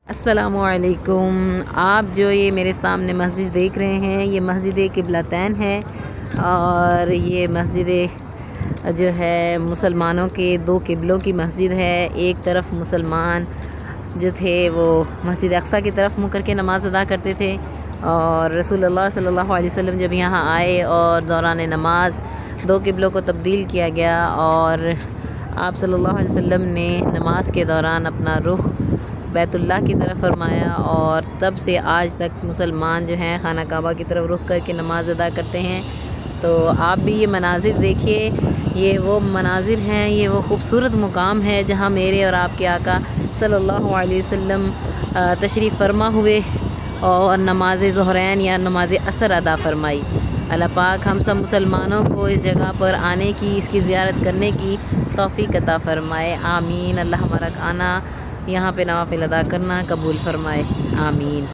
अस्सलामुअलैकुम। आप जो ये मेरे सामने मस्जिद देख रहे हैं, ये मस्जिद क़िबलतैन है और ये मस्जिद जो है मुसलमानों के दो क़िबलों की मस्जिद है। एक तरफ मुसलमान जो थे वो मस्जिद अक़सा की तरफ मुँह करके नमाज़ अदा करते थे और रसूलुल्लाह सल्लल्लाहु अलैहि वसल्लम जब यहाँ आए और दौरान नमाज दो क़िबलों को तब्दील किया गया और आप सल्लल्लाहु अलैहि वसल्लम ने नमाज के दौरान अपना रुख बैतुल्लाह की तरफ फरमाया और तब से आज तक मुसलमान जो हैं खाना काबा की तरफ रुख करके नमाज़ अदा करते हैं। तो आप भी ये मनाजिर देखिए, ये वो मनाजिर हैं, ये वो ख़ूबसूरत मुकाम है जहाँ मेरे और आपके आका सल्लल्लाहु अलैहि वसल्लम तशरीफ़ फरमा हुए और नमाज ज़ुहरैन या नमाज असर अदा फरमाई। अल्लाह पाक हम सब मुसलमानों को इस जगह पर आने की, इसकी ज़ियारत करने की तौफ़ीक़ अता फ़रमाए। आमीन। अल्लाह हमारा आना यहाँ पे नवाफ़िल अदा करना कबूल फ़रमाए। आमीन।